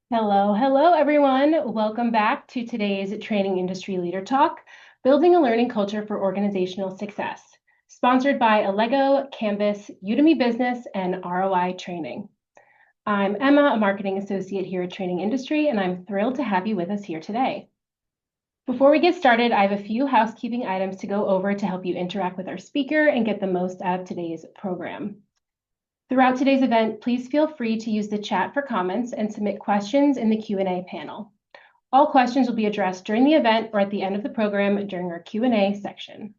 Hello, everyone. Welcome back to today's Training Industry Leader Talk, Building a Learning Culture for Organizational Success, sponsored by Allego, Canvas, Udemy Business, and ROI Training. I'm Emma, a marketing associate here at Training Industry, and I'm thrilled to have you with us here today. Before we get started, I have a few housekeeping items to go over to help you interact with our speaker and get the most out of today's program. Throughout today's event, please feel free to use the chat for comments and submit questions in the Q&A panel. All questions will be addressed during the event or at the end of the program during our Q&A section.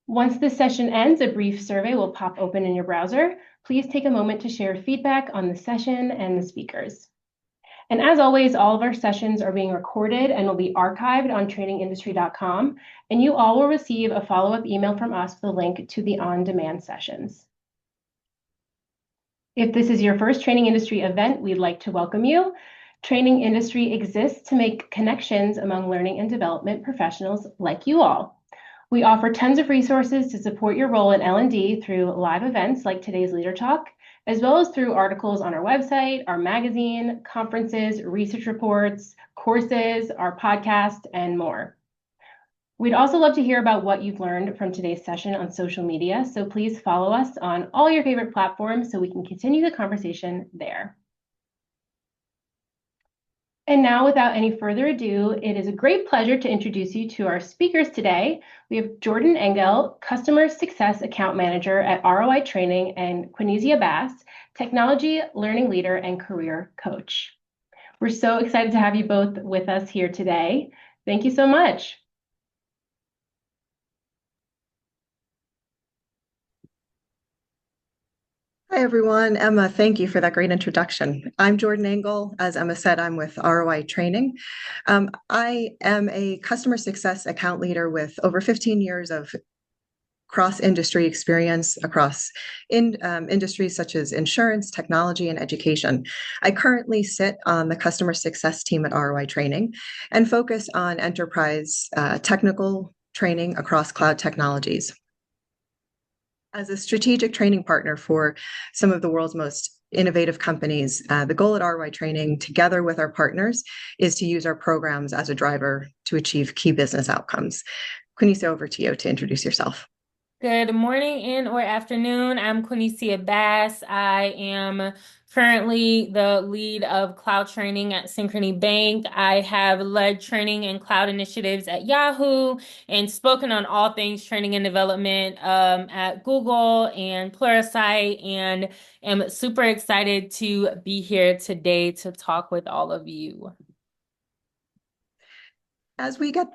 Once this session ends, a brief survey will pop open in your browser. Please take a moment to share feedback on the session and the speakers. And as always, all of our sessions are being recorded and will be archived on trainingindustry.com, and you all will receive a follow-up email from us with a link to the on-demand sessions. If this is your first Training Industry event, we'd like to welcome you. Training Industry exists to make connections among learning and development professionals like you all. We offer tons of resources to support your role in L&D through live events like today's Leader Talk, as well as through articles on our website, our magazine, conferences, research reports, courses, our podcast, and more. We'd also love to hear about what you've learned from today's session on social media, so please follow us on all your favorite platforms so we can continue the conversation there. And now, without any further ado, it is a great pleasure to introduce you to our speakers today. We have Jordan Engel, Customer Success Account Manager at ROI Training, and Kwanesia Bass, Technology Learning Leader and Career Coach. We're so excited to have you both with us here today. Thank you so much. Hi, everyone. Emma, thank you for that great introduction. I'm Jordan Engel. As Emma said, I'm with ROI Training. I am a customer success account leader with over 15 years of cross-industry experience across industries such as insurance, technology, and education. I currently sit on the customer success team at ROI Training and focus on enterprise technical training across cloud technologies. As a strategic training partner for some of the world's most innovative companies, the goal at ROI Training, together with our partners, is to use our programs as a driver to achieve key business outcomes. Kwanesia, over to you to introduce yourself. Good morning and or afternoon. I'm Kwanesia Bass. I am currently the lead of cloud training at Synchrony Bank. I have led training and cloud initiatives at Yahoo and spoken on all things training and development at Google and Pluralsight, and am super excited to be here today to talk with all of you. As we get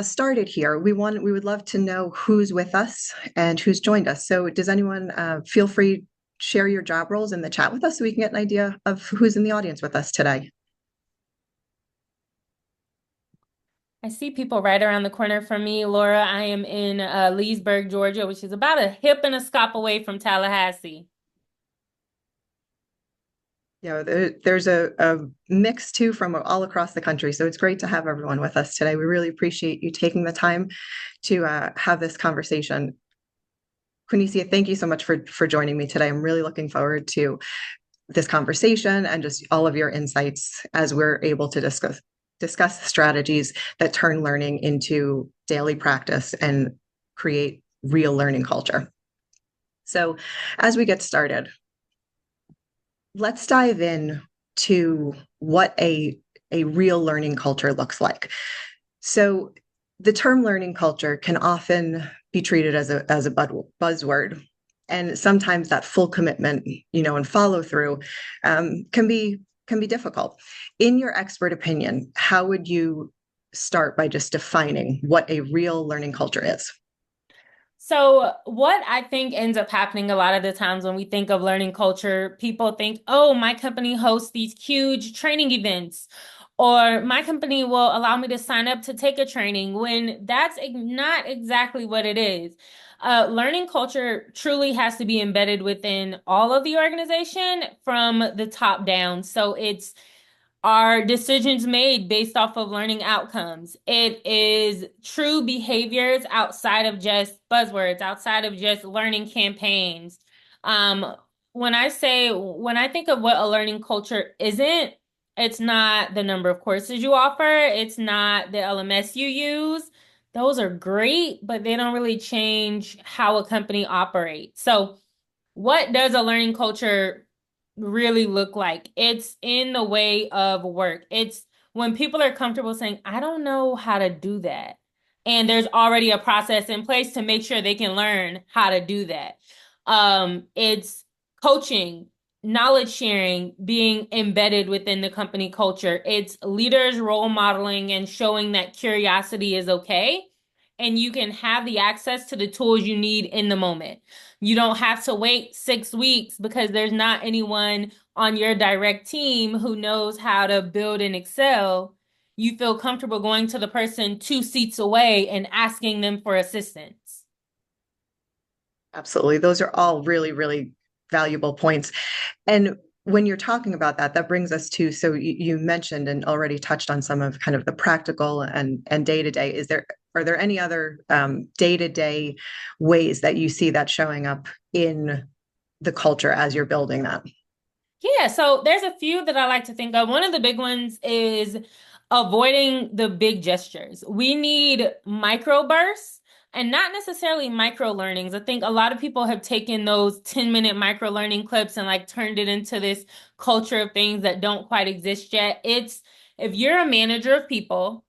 started here, we would love to know who's with us and who's joined us. So does anyone feel free share your job roles in the chat with us so we can get an idea of who's in the audience with us today? I see people right around the corner from me. Laura, I am in Leesburg, Georgia, which is about a hip and a scop away from Tallahassee. There's a mix too from all across the country. So it's great to have everyone with us today. We really appreciate you taking the time to have this conversation. Kwanesia, thank you so much for joining me today. I'm really looking forward to this conversation and just all of your insights as we're able to discuss strategies that turn learning into daily practice and create real learning culture. So as we get started, let's dive in to what a real learning culture looks like. So the term learning culture can often be treated as a buzzword, and sometimes that full commitment, and follow through can be difficult. In your expert opinion, how would you start by just defining what a real learning culture is? So what I think ends up happening a lot of the times when we think of learning culture, people think, oh, my company hosts these huge training events, or my company will allow me to sign up to take a training, when that's not exactly what it is. Learning culture truly has to be embedded within all of the organization from the top down. So it's are decisions made based off of learning outcomes. It is true behaviors outside of just buzzwords, outside of just learning campaigns. When I think of what a learning culture isn't, It's not the number of courses you offer. It's not the LMS you use. Those are great, but they don't really change how a company operates. So, what does a learning culture really look like? It's in the way of work. It's when people are comfortable saying, I don't know how to do that. And there's already a process in place to make sure they can learn how to do that. It's coaching, knowledge sharing, being embedded within the company culture. It's leaders role modeling and showing that curiosity is okay. And you can have the access to the tools you need in the moment. You don't have to wait 6 weeks because there's not anyone on your direct team who knows how to build in Excel. You feel comfortable going to the person 2 seats away and asking them for assistance. Absolutely. Those are all really, really valuable points. And when you're talking about that, that brings us to, so you mentioned and already touched on some of kind of the practical and day-to-day. Are there any other day-to-day ways that you see that showing up in the culture as you're building that? Yeah, so there's a few that I like to think of. One of the big ones is avoiding the big gestures. We need micro bursts and not necessarily micro learnings. I think a lot of people have taken those 10-minute micro learning clips and like turned it into this culture of things that don't quite exist yet. It's if you're a manager of people,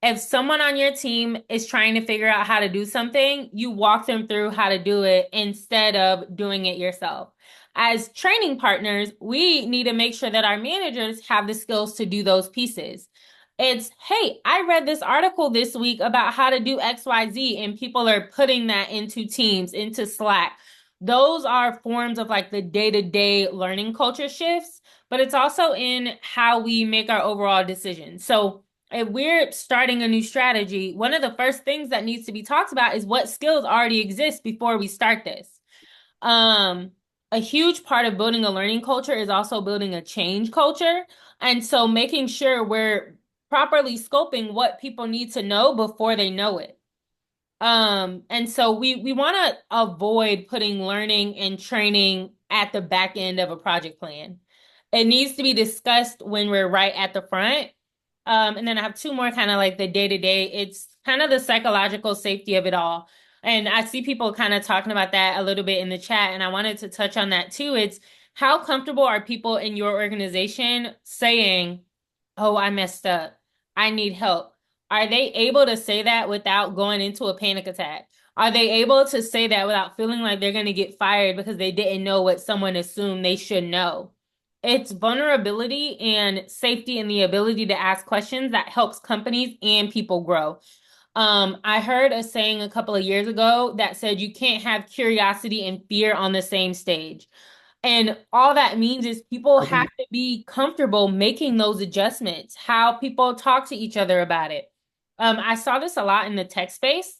if someone on your team is trying to figure out how to do something, you walk them through how to do it instead of doing it yourself. As training partners, we need to make sure that our managers have the skills to do those pieces. It's, hey, I read this article this week about how to do XYZ, and people are putting that into Teams, into Slack. Those are forms of like the day-to-day learning culture shifts, but it's also in how we make our overall decisions. So, if we're starting a new strategy, one of the first things that needs to be talked about is what skills already exist before we start this. Um, a huge part of building a learning culture is also building a change culture. And so making sure we're properly scoping what people need to know before they know it. And so we want to avoid putting learning and training at the back end of a project plan. It needs to be discussed when we're right at the front. And then I have two more kind of like the day to day. It's kind of the psychological safety of it all. And I see people kind of talking about that a little bit in the chat, and I wanted to touch on that too. It's how comfortable are people in your organization saying, oh, I messed up. I need help. Are they able to say that without going into a panic attack? Are they able to say that without feeling like they're going to get fired because they didn't know what someone assumed they should know? It's vulnerability and safety and the ability to ask questions that helps companies and people grow. I heard a saying a couple of years ago that said you can't have curiosity and fear on the same stage. And all that means is people have to be comfortable making those adjustments, how people talk to each other about it. I saw this a lot in the tech space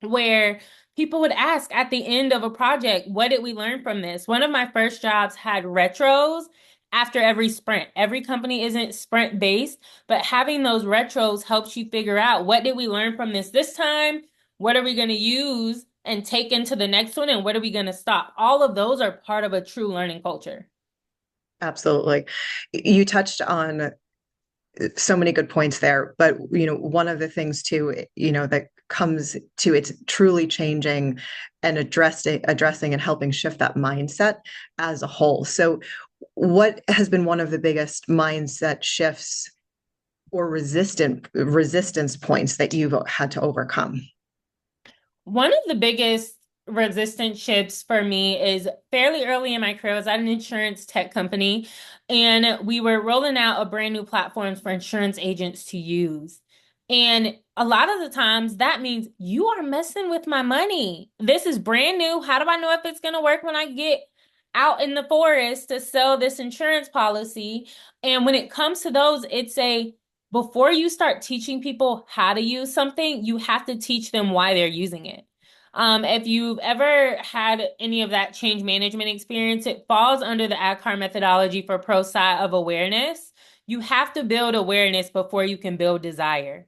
where people would ask at the end of a project, what did we learn from this? One of my first jobs had retros after every sprint. Every company isn't sprint based, but having those retros helps you figure out what did we learn from this time? What are we going to use and take into the next one? And what are we going to stop? All of those are part of a true learning culture. Absolutely. You touched on so many good points there, but one of the things too, that comes to it's truly changing and addressing and helping shift that mindset as a whole. So what has been one of the biggest mindset shifts or resistance points that you've had to overcome? One of the biggest resistance shifts for me is fairly early in my career. I was at an insurance tech company, and we were rolling out a brand new platform for insurance agents to use. And a lot of the times that means you are messing with my money. This is brand new. How do I know if it's going to work when I get out in the forest to sell this insurance policy? And when it comes to those, before you start teaching people how to use something, you have to teach them why they're using it. If you've ever had any of that change management experience, it falls under the ACAR methodology for ProSci of awareness. You have to build awareness before you can build desire.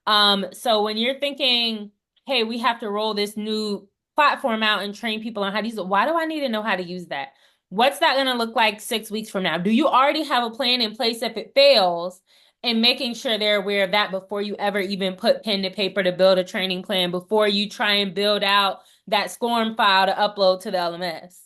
So when you're thinking, hey, we have to roll this new platform out and train people on how to use it, why do I need to know how to use that? What's that going to look like 6 weeks from now? Do you already have a plan in place if it fails? And making sure they're aware of that before you ever even put pen to paper to build a training plan, before you try and build out that SCORM file to upload to the LMS.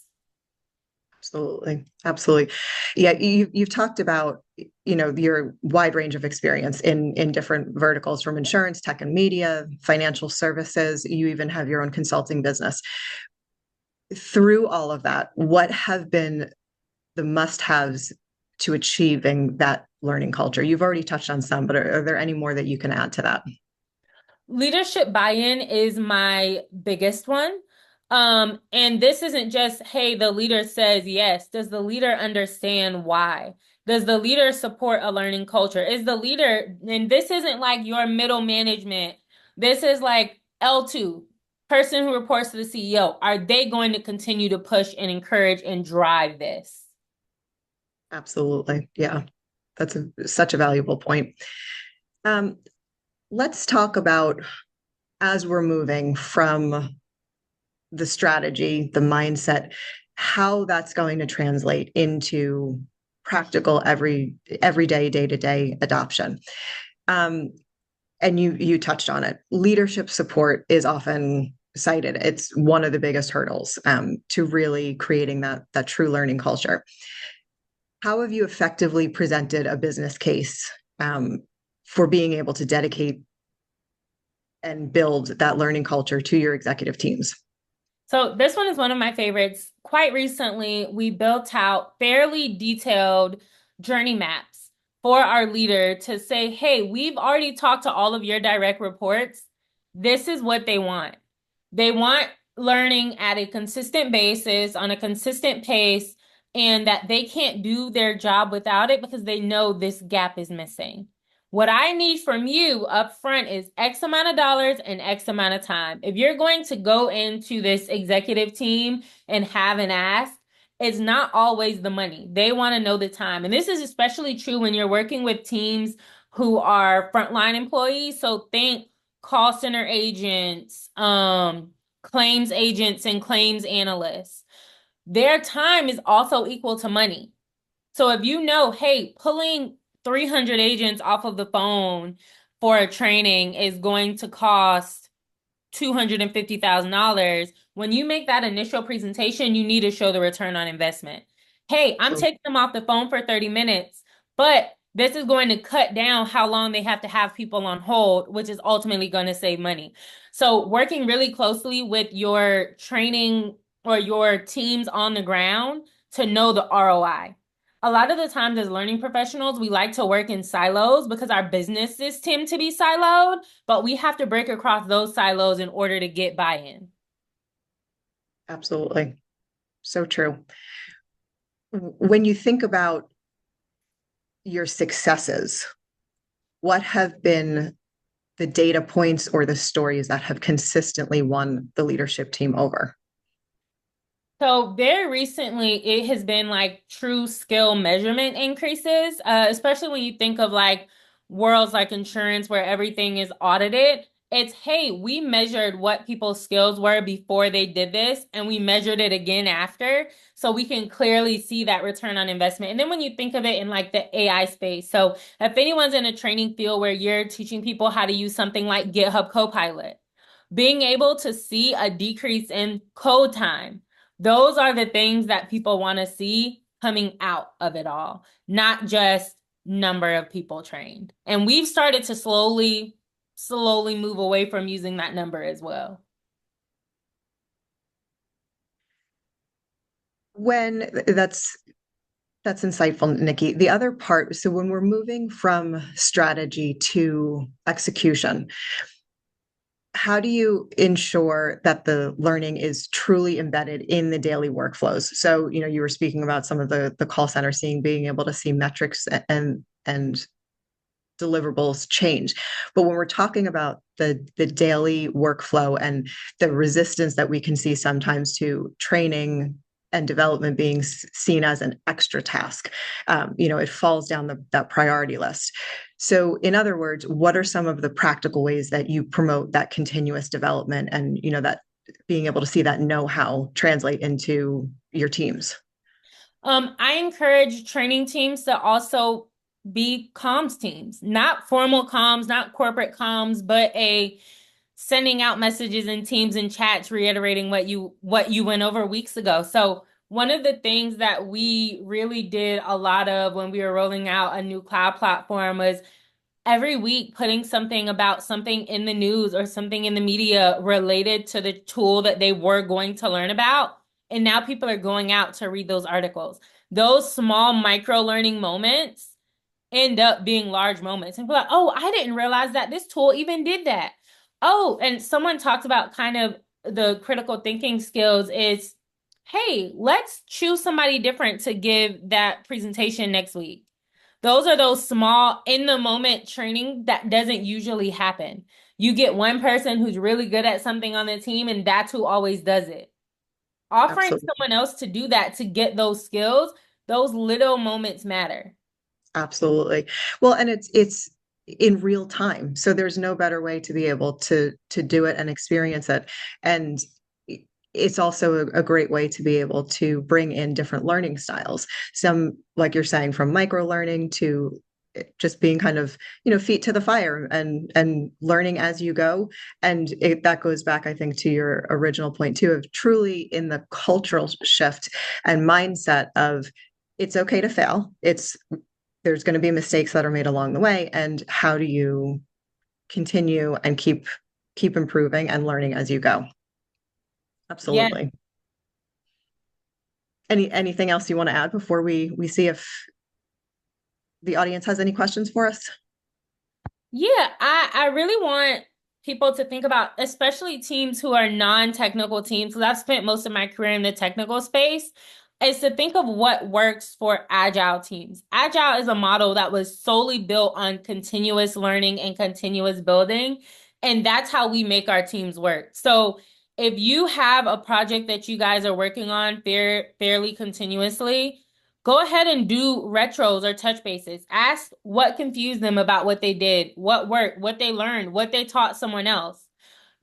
Absolutely. Absolutely. Yeah, you've talked about, your wide range of experience in different verticals, from insurance, tech and media, financial services. You even have your own consulting business. Through all of that, what have been the must-haves to achieving that learning culture? You've already touched on some, but are there any more that you can add to that? Leadership buy-in is my biggest one. And this isn't just, hey, the leader says yes. Does the leader understand why? Does the leader support a learning culture? Is the leader, and this isn't like your middle management. This is like L2, person who reports to the CEO. Are they going to continue to push and encourage and drive this? Absolutely. Yeah, that's such a valuable point. Um, let's talk about, as we're moving from the strategy, the mindset, how that's going to translate into practical everyday, day-to-day adoption. And you touched on it. Leadership support is often cited. It's one of the biggest hurdles to really creating that true learning culture. How have you effectively presented a business case for being able to dedicate and build that learning culture to your executive teams? So this one is one of my favorites. Quite recently, we built out fairly detailed journey maps for our leader to say, hey, we've already talked to all of your direct reports. This is what they want. They want learning at a consistent basis, on a consistent pace, and that they can't do their job without it because they know this gap is missing. What I need from you up front is X amount of dollars and X amount of time. If you're going to go into this executive team and have an ask, it's not always the money. They want to know the time. And this is especially true when you're working with teams who are frontline employees. So think call center agents, claims agents, and claims analysts. Their time is also equal to money. So if you know, hey, pulling 300 agents off of the phone for a training is going to cost $250,000. When you make that initial presentation, you need to show the return on investment. Hey, I'm So taking them off the phone for 30 minutes, but this is going to cut down how long they have to have people on hold, which is ultimately going to save money. So working really closely with your training or your teams on the ground to know the ROI. A lot of the times as learning professionals, we like to work in silos because our businesses tend to be siloed, but we have to break across those silos in order to get buy-in. absolutely. So true. When you think about your successes, what have been the data points or the stories that have consistently won the leadership team over? So very recently, it has been like true skill measurement increases, especially when you think of like worlds like insurance where everything is audited. It's, hey, we measured what people's skills were before they did this, and we measured it again after, so we can clearly see that return on investment. And then when you think of it in like the AI space, so if anyone's in a training field where you're teaching people how to use something like GitHub Copilot, being able to see a decrease in code time, those are the things that people want to see coming out of it all, not just number of people trained. And we've started to slowly move away from using that number as well. When that's insightful, Nikki. The other part, so when we're moving from strategy to execution, how do you ensure that the learning is truly embedded in the daily workflows? So, you were speaking about some of the call center being able to see metrics and deliverables change. But when we're talking about the daily workflow and the resistance that we can see sometimes to training and development being seen as an extra task, it falls down that priority list. So in other words, what are some of the practical ways that you promote that continuous development and, that being able to see that know-how translate into your teams? I encourage training teams to also be comms teams, not formal comms, not corporate comms, but a sending out messages in teams and chats reiterating what you went over weeks ago. So one of the things that we really did a lot of when we were rolling out a new cloud platform was every week putting something about something in the news or something in the media related to the tool that they were going to learn about. And now people are going out to read those articles. Those small micro learning moments end up being large moments. And people are like, oh, I didn't realize that this tool even did that. Oh, and someone talked about kind of the critical thinking skills is, hey, let's choose somebody different to give that presentation next week. Those are those small in the moment training that doesn't usually happen. You get one person who's really good at something on the team, and that's who always does it. Offering Absolutely. someone else to do that to get those skills, those little moments matter. Absolutely. Well, and it's in real time. So there's no better way to be able to do it and experience it. And it's also a great way to be able to bring in different learning styles. Some, like you're saying, from micro learning to just being kind of, feet to the fire and learning as you go. And that goes back, I think, to your original point too, of truly in the cultural shift and mindset of it's okay to fail. There's going to be mistakes that are made along the way, and how do you continue and keep improving and learning as you go. Yeah. Absolutely. Anything else you want to add before we see if the audience has any questions for us? Yeah, I really want people to think about, especially teams who are non-technical teams, because I've spent most of my career in the technical space, is to think of what works for agile teams. Agile is a model that was solely built on continuous learning and continuous building, and that's how we make our teams work. So if you have a project that you guys are working on fairly continuously, go ahead and do retros or touch bases. Ask what confused them about what they did, what worked, what they learned, what they taught someone else.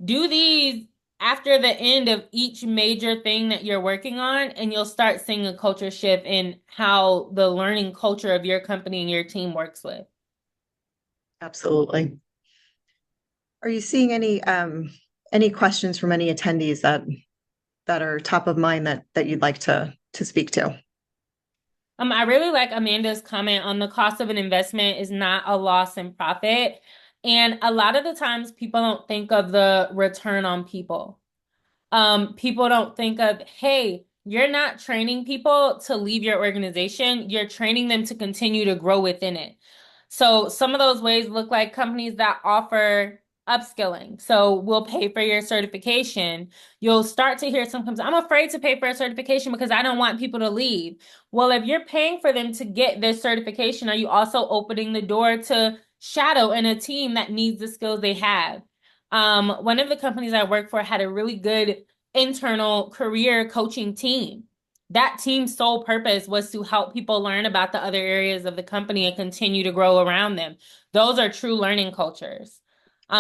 Do these after the end of each major thing that you're working on, and you'll start seeing a culture shift in how the learning culture of your company and your team works with. Absolutely. Are you seeing any questions from any attendees that are top of mind that you'd like to speak to? I really like Amanda's comment on the cost of an investment is not a loss in profit. And a lot of the times people don't think of the return on people. People don't think of, hey, you're not training people to leave your organization, you're training them to continue to grow within it. So some of those ways look like companies that offer upskilling. So we'll pay for your certification. You'll start to hear some companies, I'm afraid to pay for a certification because I don't want people to leave. Well, if you're paying for them to get this certification, are you also opening the door to shadow in a team that needs the skills they have? One of the companies I worked for had a really good internal career coaching team. That team's sole purpose was to help people learn about the other areas of the company and continue to grow around them. Those are true learning cultures.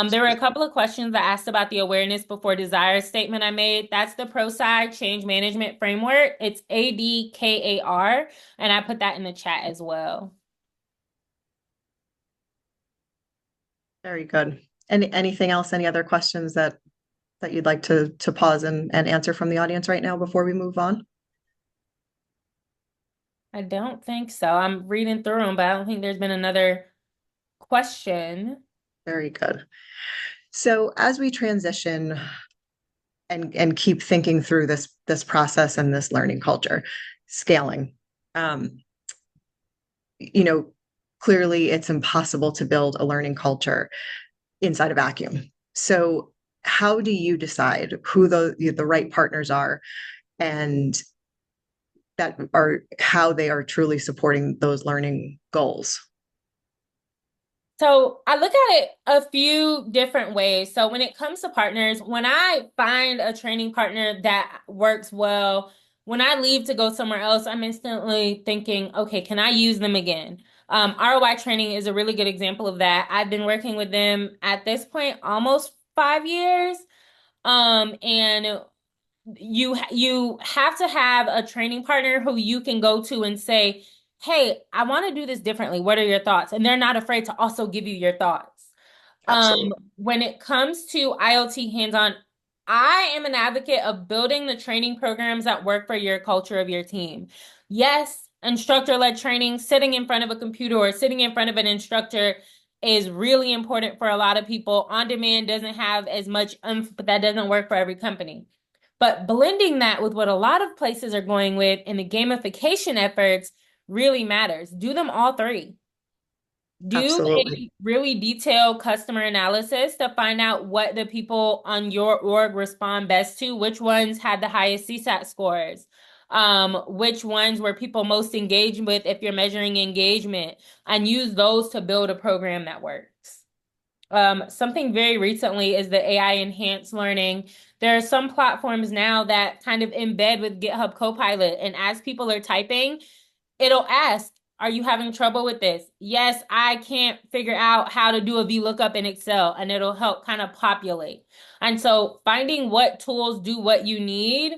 There were a couple of questions that asked about the awareness before desire statement I made. That's the ProSci Change Management Framework. It's ADKAR, and I put that in the chat as well. Very good. Anything else, any other questions that you'd like to pause and answer from the audience right now before we move on? I don't think so. I'm reading through them, but I don't think there's been another question. Very good. So as we transition and keep thinking through this process and this learning culture, scaling, um, clearly it's impossible to build a learning culture inside a vacuum. So how do you decide who the right partners are and that are how they are truly supporting those learning goals? So I look at it a few different ways. So when it comes to partners, when I find a training partner that works well, when I leave to go somewhere else, I'm instantly thinking, okay, can I use them again? ROI training is a really good example of that. I've been working with them at this point almost 5 years. And you have to have a training partner who you can go to and say, "Hey, I want to do this differently. What are your thoughts?" And they're not afraid to also give you your thoughts. Absolutely. When it comes to IoT hands-on, I am an advocate of building the training programs that work for your culture of your team. Yes, instructor-led training, sitting in front of a computer or sitting in front of an instructor is really important for a lot of people. On demand doesn't have as much but that doesn't work for every company. But blending that with what a lot of places are going with in the gamification efforts really matters. Do them all three. Do Absolutely. a really detailed customer analysis to find out what the people on your org respond best to, which ones had the highest CSAT scores, which ones were people most engaged with if you're measuring engagement, and use those to build a program that works. Something very recently is the AI enhanced learning. There are some platforms now that kind of embed with GitHub Copilot, and as people are typing, it'll ask, are you having trouble with this? Yes, I can't figure out how to do a VLOOKUP in Excel, and it'll help kind of populate. And so finding what tools do what you need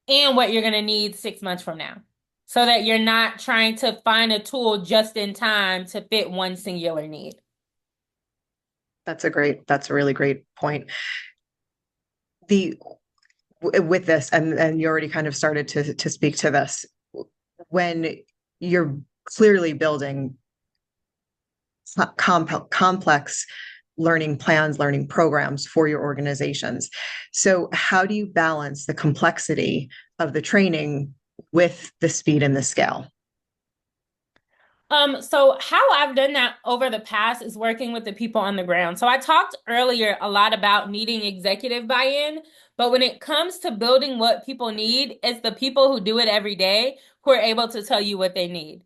and what you're going to need 6 months from now, so that you're not trying to find a tool just in time to fit one singular need. That's a really great point. The with this, and you already kind of started to speak to this, when you're clearly building complex learning plans, learning programs for your organizations. So how do you balance the complexity of the training with the speed and the scale? So how I've done that over the past is working with the people on the ground. So I talked earlier a lot about needing executive buy-in, but when it comes to building what people need, it's the people who do it every day who are able to tell you what they need.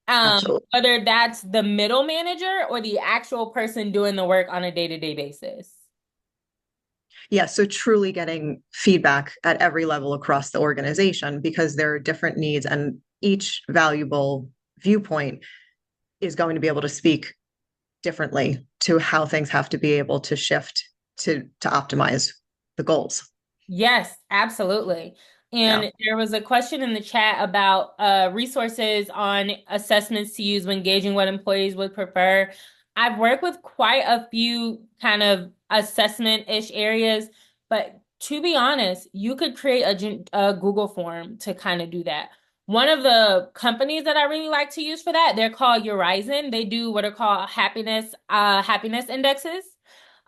Absolutely. Whether that's the middle manager or the actual person doing the work on a day-to-day basis. Yeah, so truly getting feedback at every level across the organization, because there are different needs, and each valuable viewpoint is going to be able to speak differently to how things have to be able to shift to optimize the goals. Yes, absolutely. Yeah. And there was a question in the chat about resources on assessments to use when gauging what employees would prefer. I've worked with quite a few kind of assessment-ish areas, but to be honest, you could create a Google form to kind of do that. One of the companies that I really like to use for that, they're called Horizon. They do what are called happiness indexes.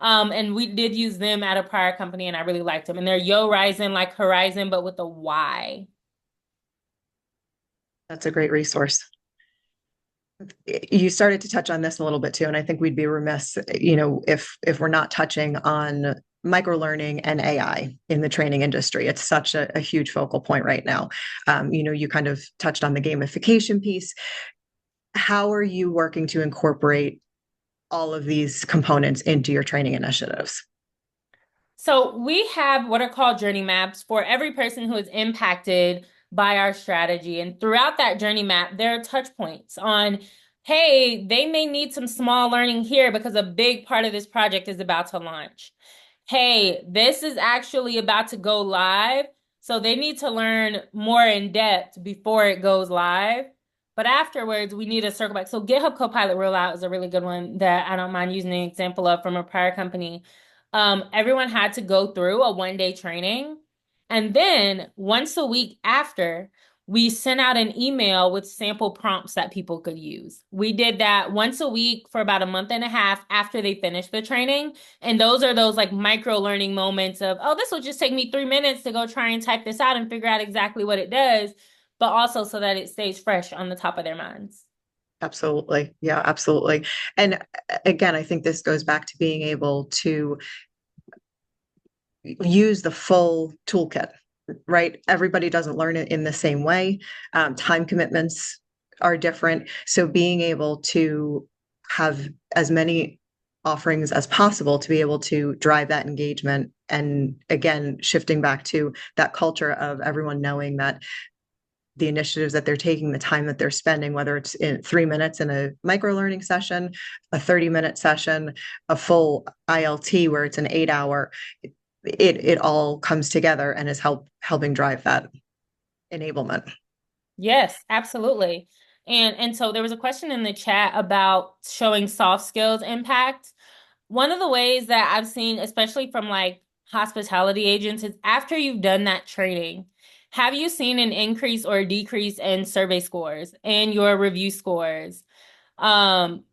And we did use them at a prior company, and I really liked them. And they're Yo Ryzen, like Horizon, but with a Y. That's a great resource. You started to touch on this a little bit too, and I think we'd be remiss, if we're not touching on micro learning and AI in the training industry. It's such a huge focal point right now. You kind of touched on the gamification piece. How are you working to incorporate all of these components into your training initiatives? So we have what are called journey maps for every person who is impacted by our strategy. And throughout that journey map, there are touch points on, hey, they may need some small learning here because a big part of this project is about to launch. Hey, this is actually about to go live, so they need to learn more in depth before it goes live. But afterwards, we need to circle back. So GitHub Copilot Rollout is a really good one that I don't mind using an example of from a prior company. Everyone had to go through a 1 day training. And then once a week after, we sent out an email with sample prompts that people could use. We did that once a week for about a month and a half after they finished the training. And those are those like micro learning moments of, oh, this will just take me 3 minutes to go try and type this out and figure out exactly what it does, but also so that it stays fresh on the top of their minds. Absolutely. Yeah, absolutely. And again, I think this goes back to being able to use the full toolkit, right? Everybody doesn't learn it in the same way. Time commitments are different. So being able to have as many offerings as possible to be able to drive that engagement. And again, shifting back to that culture of everyone knowing that the initiatives that they're taking, the time that they're spending, whether it's in 3 minutes in a micro learning session, a 30-minute session, a full ILT where it's an 8 hour, it all comes together and is helping drive that enablement. Yes, absolutely. And so there was a question in the chat about showing soft skills impact. One of the ways that I've seen, especially from like hospitality agents, is after you've done that training, have you seen an increase or a decrease in survey scores and your review scores?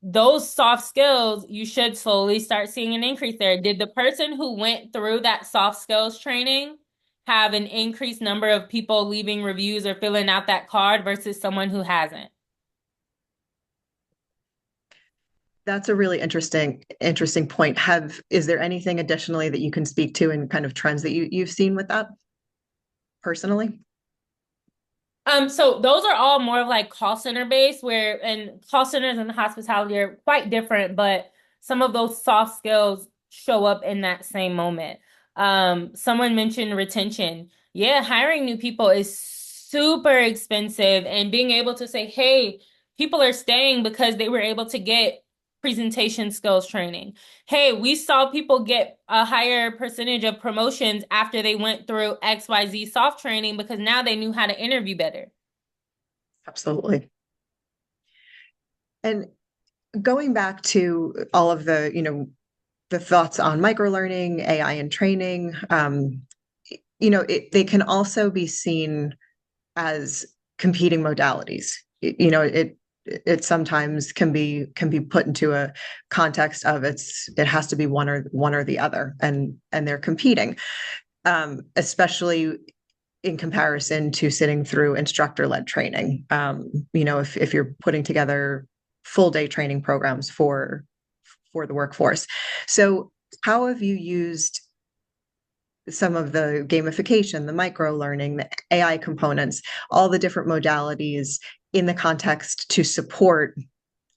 Those soft skills, you should slowly start seeing an increase there. Did the person who went through that soft skills training have an increased number of people leaving reviews or filling out that card versus someone who hasn't? That's a really interesting point. Is there anything additionally that you can speak to and kind of trends that you've seen with that personally? So those are all more of like call center based and call centers and hospitality are quite different, but some of those soft skills show up in that same moment. Someone mentioned retention. Yeah, hiring new people is super expensive and being able to say, hey, people are staying because they were able to get presentation skills training. Hey, we saw people get a higher percentage of promotions after they went through XYZ soft training because now they knew how to interview better. Absolutely. And going back to all of the thoughts on microlearning, AI and training, they can also be seen as competing modalities. It sometimes can be put into a context of it has to be one or the other, and they're competing, especially in comparison to sitting through instructor-led training. If you're putting together full day training programs for the workforce. So how have you used some of the gamification, the micro learning, the AI components, all the different modalities in the context to support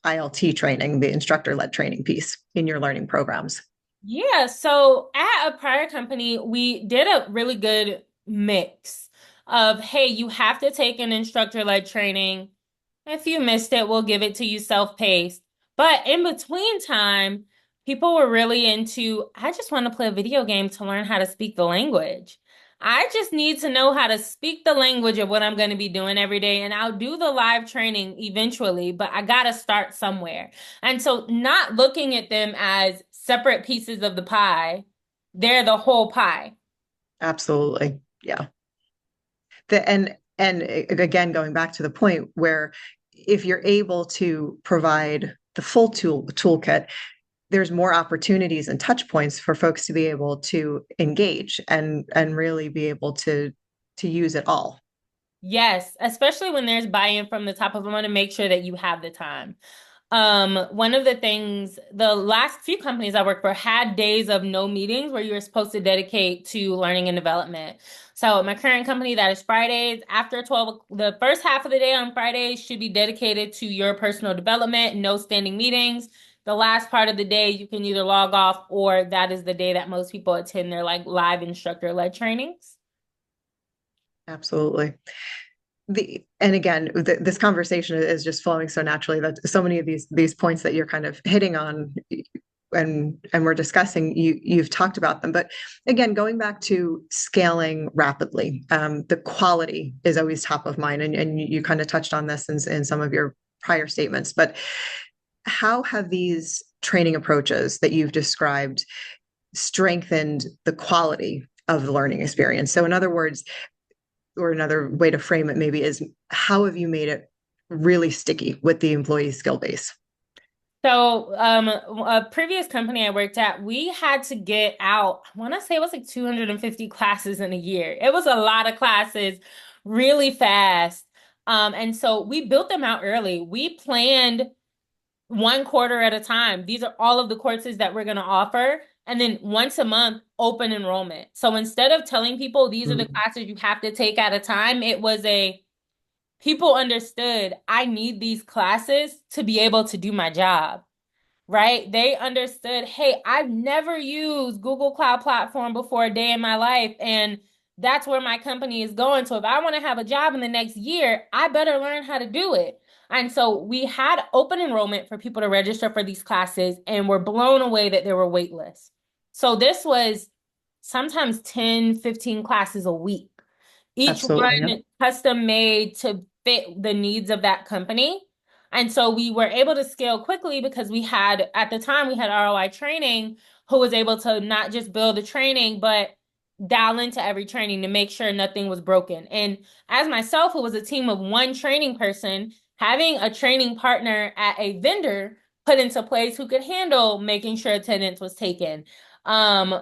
ILT training, the instructor-led training piece in your learning programs? Yeah, so at a prior company, we did a really good mix of, hey, you have to take an instructor-led training. If you missed it, we'll give it to you self-paced. But in between time, people were really into, I just want to play a video game to learn how to speak the language. I just need to know how to speak the language of what I'm going to be doing every day, and I'll do the live training eventually, but I got to start somewhere. And so not looking at them as separate pieces of the pie, they're the whole pie. Absolutely. Yeah. And again, going back to the point where if you're able to provide the full toolkit, there's more opportunities and touch points for folks to be able to engage and really be able to use it all. Yes, especially when there's buy-in from the top of them to make sure that you have the time. One of the things, the last few companies I worked for had days of no meetings where you were supposed to dedicate to learning and development. So my current company, that is Fridays after 12, the first half of the day on Fridays should be dedicated to your personal development, no standing meetings. The last part of the day, you can either log off or that is the day that most people attend their like live instructor-led trainings. Absolutely. And again, this conversation is just flowing so naturally that so many of these points that you're kind of hitting on and we're discussing, you've talked about them. But again, going back to scaling rapidly, the quality is always top of mind, and you kind of touched on this in some of your prior statements. But how have these training approaches that you've described strengthened the quality of the learning experience? So in other words, or another way to frame it maybe is, how have you made it really sticky with the employee skill base? So, a previous company I worked at, we had to get out, I want to say it was like 250 classes in a year. It was a lot of classes really fast. And so we built them out early. We planned one quarter at a time. These are all of the courses that we're going to offer. And then once a month, open enrollment. So instead of telling people these are the Mm. classes you have to take at a time, it was people understood I need these classes to be able to do my job, right? They understood, hey, I've never used Google Cloud Platform before a day in my life, and that's where my company is going. So if I want to have a job in the next year, I better learn how to do it. And so we had open enrollment for people to register for these classes, and we're blown away that there were wait lists. So this was sometimes 10, 15 classes a week, each Absolutely. Yeah. one custom made to fit the needs of that company. And so we were able to scale quickly because we had, at the time, we had ROI training who was able to not just build the training, but dial into every training to make sure nothing was broken. And as myself, who was a team of one training person, having a training partner at a vendor put into place who could handle making sure attendance was taken,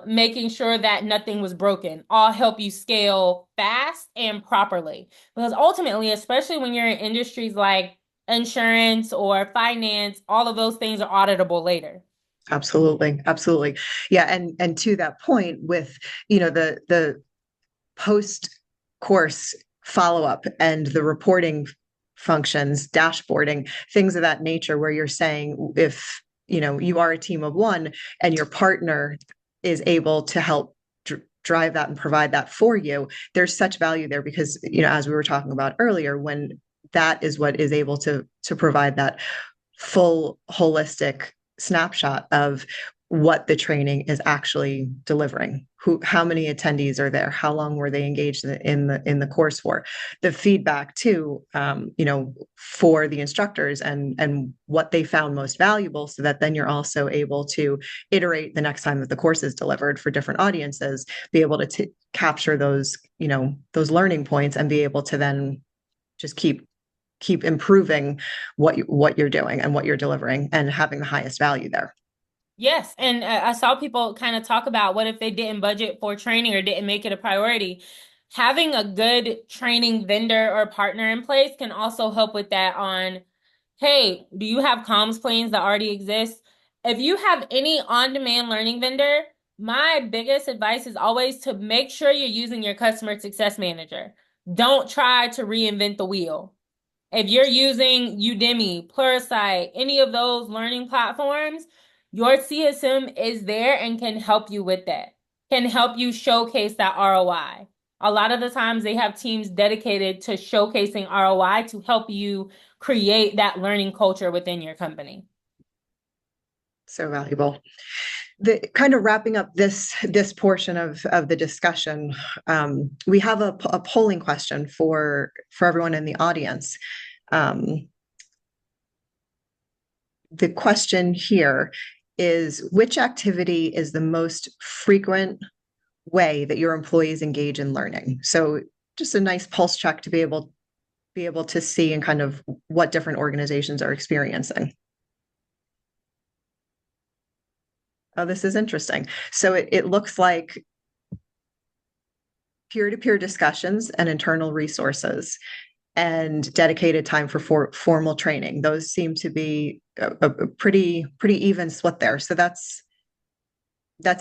making sure that nothing was broken, all help you scale fast and properly. Because ultimately, especially when you're in industries like insurance or finance, all of those things are auditable later. Absolutely. Absolutely. Yeah. And to that point with, the post course follow-up and the reporting functions, dashboarding, things of that nature, where you're saying if, you are a team of one and your partner is able to help drive that and provide that for you, there's such value there because, as we were talking about earlier, when that is what is able to provide that full holistic snapshot of what the training is actually delivering, how many attendees are there, how long were they engaged in the course for, the feedback too, for the instructors and what they found most valuable, so that then you're also able to iterate the next time that the course is delivered for different audiences, be able to capture those learning points and be able to then just keep improving what you're doing and what you're delivering and having the highest value there. Yes, and I saw people kind of talk about what if they didn't budget for training or didn't make it a priority. Having a good training vendor or partner in place can also help with that on, hey, do you have comms plans that already exist? If you have any on-demand learning vendor, my biggest advice is always to make sure you're using your customer success manager. Don't try to reinvent the wheel. If you're using Udemy, Pluralsight, any of those learning platforms, your CSM is there and can help you with that, can help you showcase that ROI. A lot of the times they have teams dedicated to showcasing ROI to help you create that learning culture within your company. So valuable. The kind of wrapping up this portion of the discussion, we have a polling question for everyone in the audience. The question here is, which activity is the most frequent way that your employees engage in learning? So just a nice pulse check to be able to see and kind of what different organizations are experiencing. Oh, this is interesting. So it looks like peer-to-peer discussions and internal resources and dedicated time for formal training. Those seem to be a pretty even split there. So that's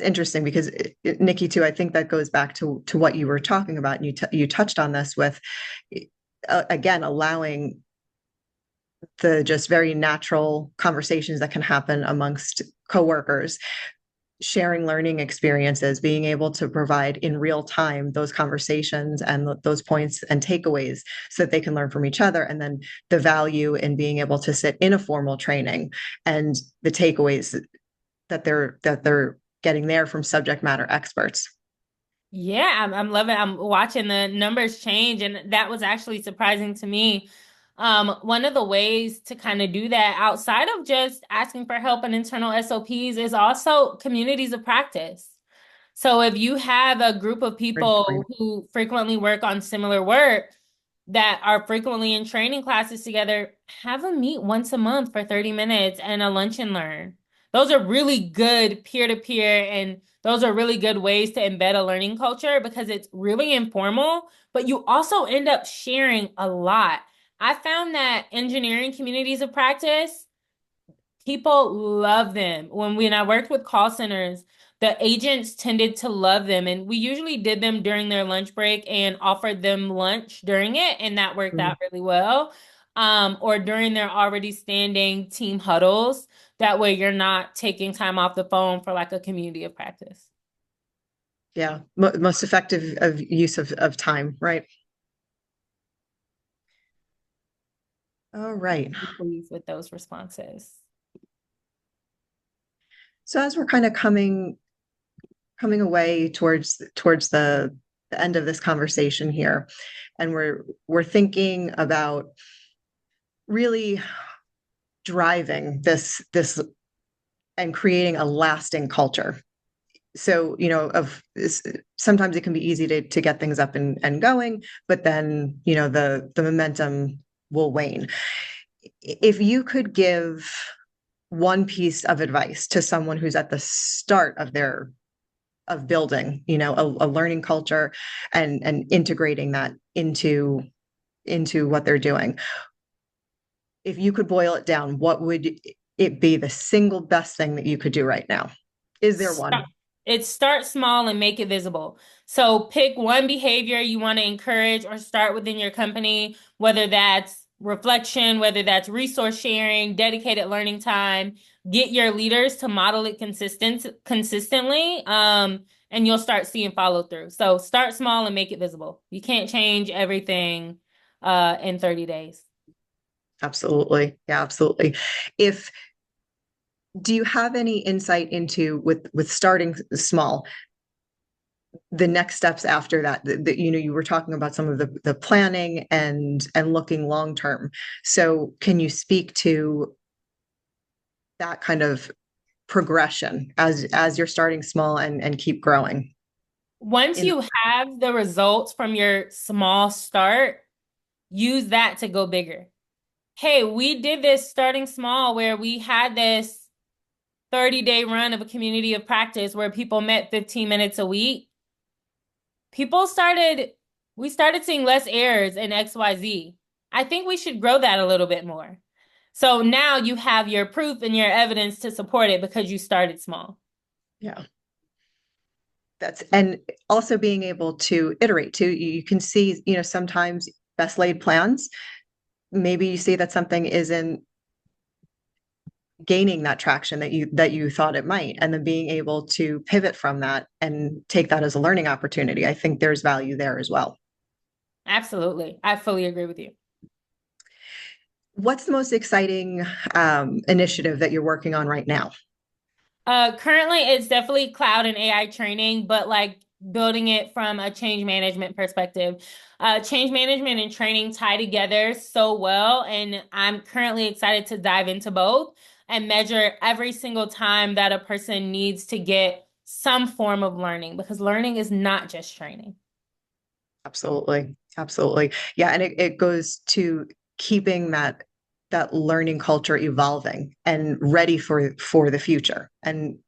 interesting because Nikki too, I think that goes back to what you were talking about. And you touched on this with, again, allowing the just very natural conversations that can happen amongst coworkers, sharing learning experiences, being able to provide in real time those conversations and those points and takeaways so that they can learn from each other. And then the value in being able to sit in a formal training and the takeaways that they're getting there from subject matter experts. Yeah, I'm loving, I'm watching the numbers change, and that was actually surprising to me. One of the ways to kind of do that outside of just asking for help and internal SOPs is also communities of practice. So if you have a group of Great point. people who frequently work on similar work that are frequently in training classes together, have them meet once a month for 30 minutes and a lunch and learn. Those are really good peer-to-peer, and those are really good ways to embed a learning culture because it's really informal, but you also end up sharing a lot. I found that engineering communities of practice, people love them. When I worked with call centers, the agents tended to love them, and we usually did them during their lunch break and offered them lunch during it, and that worked out really well. Or during their already standing team huddles. That way you're not taking time off the phone for like a community of practice. Yeah, most effective of use of time, right? All right. I'm pleased with those responses. So as we're kind of coming away towards the end of this conversation here, and we're thinking about really driving this and creating a lasting culture. So, sometimes it can be easy to get things up and going, but then, the momentum will wane. If you could give one piece of advice to someone who's at the start of building, a learning culture and integrating that into what they're doing, if you could boil it down, what would it be the single best thing that you could do right now? Is there one? Start small and make it visible. So pick one behavior you want to encourage or start within your company, whether that's reflection, whether that's resource sharing, dedicated learning time. Get your leaders to model it consistently, and you'll start seeing follow through. So start small and make it visible. You can't change everything in 30 days. Absolutely. Yeah, absolutely. If Do you have any insight into with starting small, the next steps after that? You were talking about some of the planning and looking long term. So can you speak to that kind of progression as you're starting small and keep growing? Once In you have the results from your small start, use that to go bigger. Hey, we did this starting small where we had this 30-day run of a community of practice where people met 15 minutes a week. We started seeing less errors in XYZ. I think we should grow that a little bit more. So now you have your proof and your evidence to support it because you started small. Yeah. And also being able to iterate too. You can see, sometimes best laid plans, maybe you see that something isn't gaining that traction that you thought it might, and then being able to pivot from that and take that as a learning opportunity. I think there's value there as well. Absolutely. I fully agree with you. What's the most exciting initiative that you're working on right now? Currently it's definitely cloud and AI training, but like building it from a change management perspective. Change management and training tie together so well, and I'm currently excited to dive into both and measure every single time that a person needs to get some form of learning, because learning is not just training. Absolutely. Absolutely. Yeah. And it goes to keeping that learning culture evolving and ready for the future and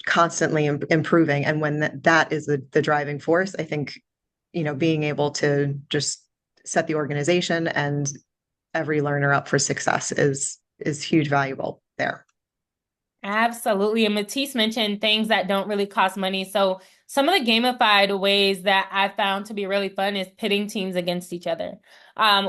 constantly improving. And when that is the driving force, I think, being able to just set the organization and every learner up for success is huge valuable there. Absolutely. And Matisse mentioned things that don't really cost money. So some of the gamified ways that I found to be really fun is pitting teams against each other.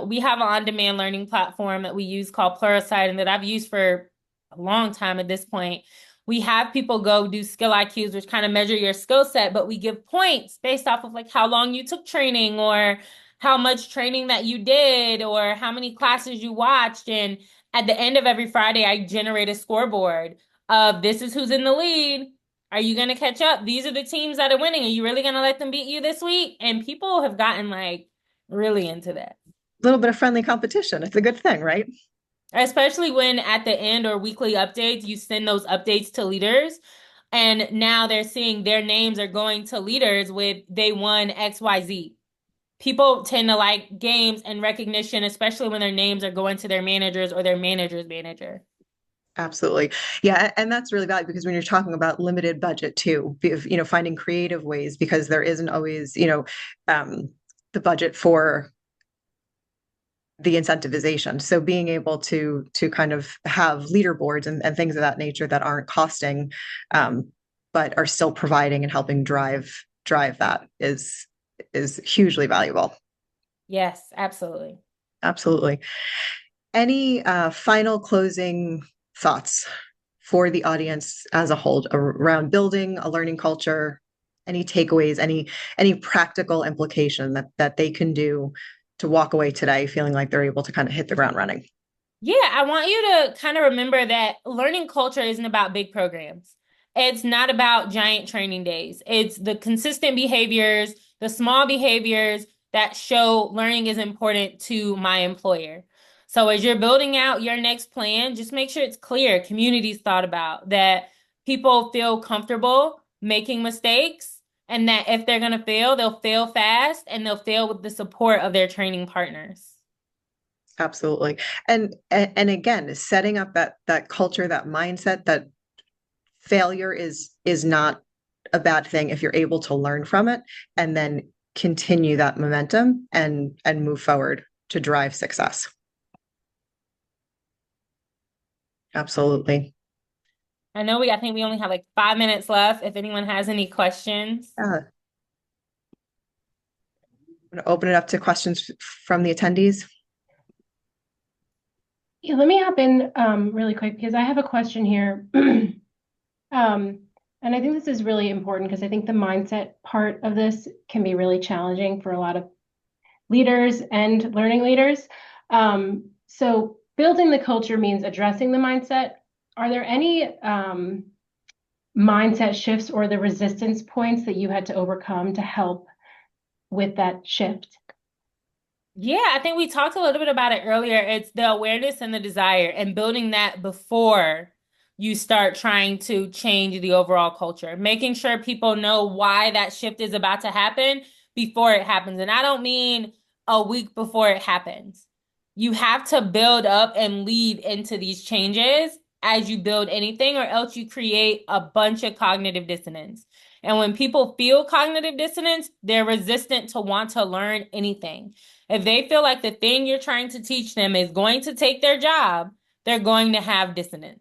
We have an on-demand learning platform that we use called Pluralsight and that I've used for a long time at this point. We have people go do skill IQs, which kind of measure your skill set, but we give points based off of like how long you took training or how much training that you did or how many classes you watched. And at the end of every Friday, I generate a scoreboard of this is who's in the lead. Are you going to catch up? These are the teams that are winning. Are you really going to let them beat you this week? And people have gotten like really into that. A little bit of friendly competition. It's a good thing, right? Especially when at the end or weekly updates, you send those updates to leaders. And now they're seeing their names are going to leaders with they won XYZ. People tend to like games and recognition, especially when their names are going to their managers or their manager's manager. Absolutely. Yeah. And that's really valuable because when you're talking about limited budget too, finding creative ways, because there isn't always, the budget for the incentivization. So being able to kind of have leaderboards and things of that nature that aren't costing, but are still providing and helping drive that is hugely valuable. Yes, absolutely. Absolutely. Any final closing thoughts for the audience as a whole around building a learning culture? Any takeaways, any practical implication that they can do to walk away today feeling like they're able to kind of hit the ground running? Yeah, I want you to kind of remember that learning culture isn't about big programs. It's not about giant training days. It's the consistent behaviors, the small behaviors that show learning is important to my employer. So as you're building out your next plan, just make sure it's clear, community's thought about, that people feel comfortable making mistakes, and that if they're going to fail, they'll fail fast and they'll fail with the support of their training partners. Absolutely. And again, setting up that culture, that mindset, that failure is not a bad thing if you're able to learn from it and then continue that momentum and move forward to drive success. Absolutely. I think we only have like 5 minutes left. If anyone has any questions. I'm going to open it up to questions from the attendees. Yeah, let me hop in really quick because I have a question here. And I think this is really important because I think the mindset part of this can be really challenging for a lot of leaders and learning leaders. So building the culture means addressing the mindset. Are there any mindset shifts or the resistance points that you had to overcome to help with that shift? Yeah, I think we talked a little bit about it earlier. It's the awareness and the desire, and building that before you start trying to change the overall culture, making sure people know why that shift is about to happen before it happens. And I don't mean a week before it happens. You have to build up and lead into these changes as you build anything, or else you create a bunch of cognitive dissonance. And when people feel cognitive dissonance, they're resistant to want to learn anything. If they feel like the thing you're trying to teach them is going to take their job, they're going to have dissonance.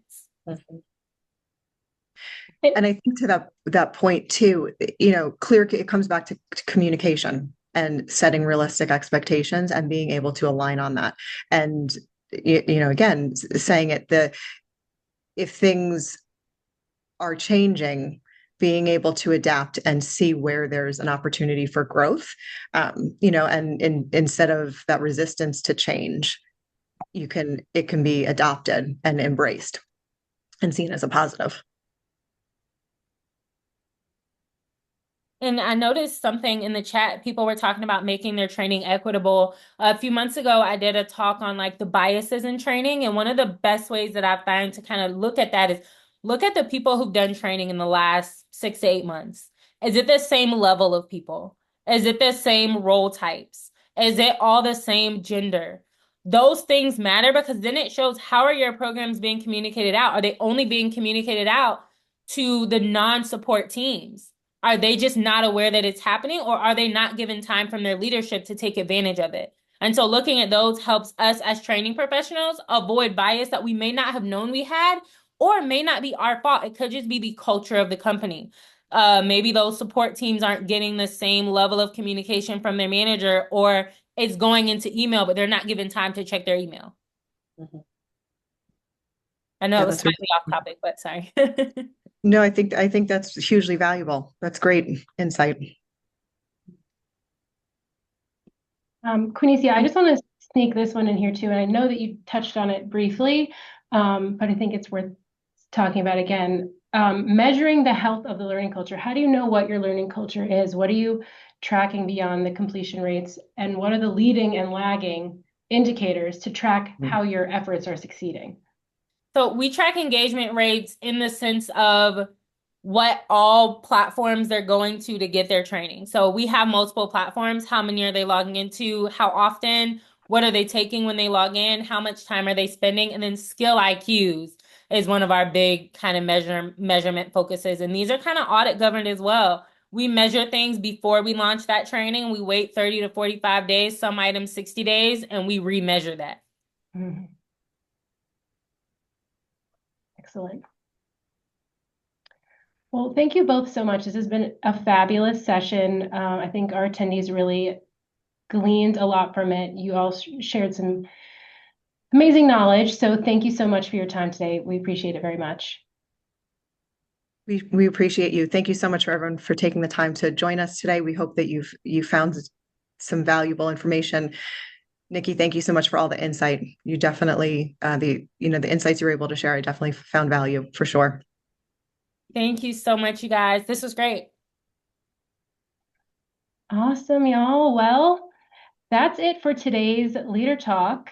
Mm-hmm. And I think to that point too, it comes back to communication and setting realistic expectations and being able to align on that. And again, saying if things are changing, being able to adapt and see where there's an opportunity for growth, and instead of that resistance to change, it can be adopted and embraced and seen as a positive. And I noticed something in the chat. People were talking about making their training equitable. A few months ago, I did a talk on like the biases in training. And one of the best ways that I find to kind of look at that is look at the people who've done training in the last 6 to 8 months. Is it the same level of people? Is it the same role types? Is it all the same gender? Those things matter because then it shows how are your programs being communicated out? Are they only being communicated out to the non-support teams? Are they just not aware that it's happening, or are they not given time from their leadership to take advantage of it? And so looking at those helps us as training professionals avoid bias that we may not have known we had, or may not be our fault. It could just be the culture of the company. Maybe those support teams aren't getting the same level of communication from their manager, or it's going into email, but they're not given time to check their email. Mm-hmm. I know it was slightly off topic, but sorry. No, I think that's hugely valuable. That's great insight. Kwanesia, I just want to sneak this one in here too, and I know that you touched on it briefly, but I think it's worth talking about again. Measuring the health of the learning culture. How do you know what your learning culture is? What are you tracking beyond the completion rates? And what are the leading and lagging indicators to track how your efforts are succeeding? So we track engagement rates in the sense of what all platforms they're going to get their training. So we have multiple platforms. How many are they logging into? How often? What are they taking when they log in? How much time are they spending? And then skill IQs is one of our big kind of measurement focuses. And these are kind of audit governed as well. We measure things before we launch that training. We wait 30 to 45 days, some items 60 days, and we remeasure that. Mm-hmm. Excellent. Well, thank you both so much. This has been a fabulous session. I think our attendees really gleaned a lot from it. You all shared some amazing knowledge. So thank you so much for your time today. We appreciate it very much. We appreciate you. Thank you so much for everyone for taking the time to join us today. We hope that you found some valuable information. Nikki, thank you so much for all the insight. You definitely, the insights you were able to share, I definitely found value for sure. Thank you so much, you guys. This was great. Awesome, y'all. Well, that's it for today's Leader Talk.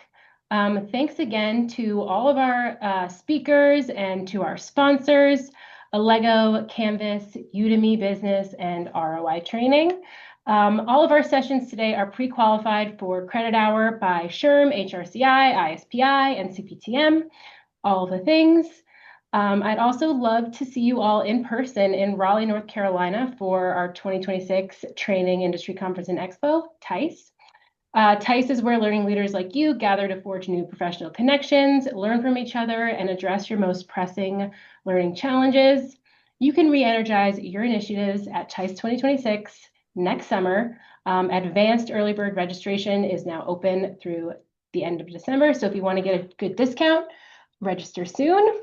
Thanks again to all of our speakers and to our sponsors, Allego, Canvas, Udemy Business, and ROI Training. All of our sessions today are pre-qualified for credit hour by SHRM, HRCI, ISPI, and CPTM, all the things. I'd also love to see you all in person in Raleigh, North Carolina for our 2026 Training Industry Conference and Expo, TICE. TICE is where learning leaders like you gather to forge new professional connections, learn from each other, and address your most pressing learning challenges. You can re-energize your initiatives at TICE 2026 next summer. Advanced early bird registration is now open through the end of December, so if you want to get a good discount, register soon.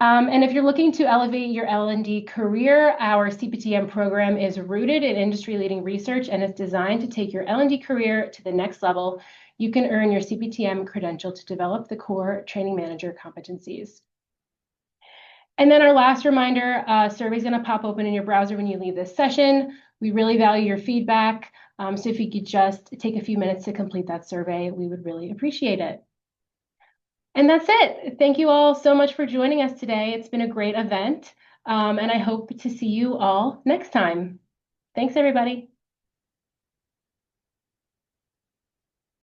And if you're looking to elevate your L&D career, our CPTM program is rooted in industry-leading research and is designed to take your L&D career to the next level. You can earn your CPTM credential to develop the core training manager competencies. And then our last reminder, survey is going to pop open in your browser when you leave this session. We really value your feedback. So if you could just take a few minutes to complete that survey, we would really appreciate it. And that's it. Thank you all so much for joining us today. It's been a great event, and I hope to see you all next time. Thanks, everybody.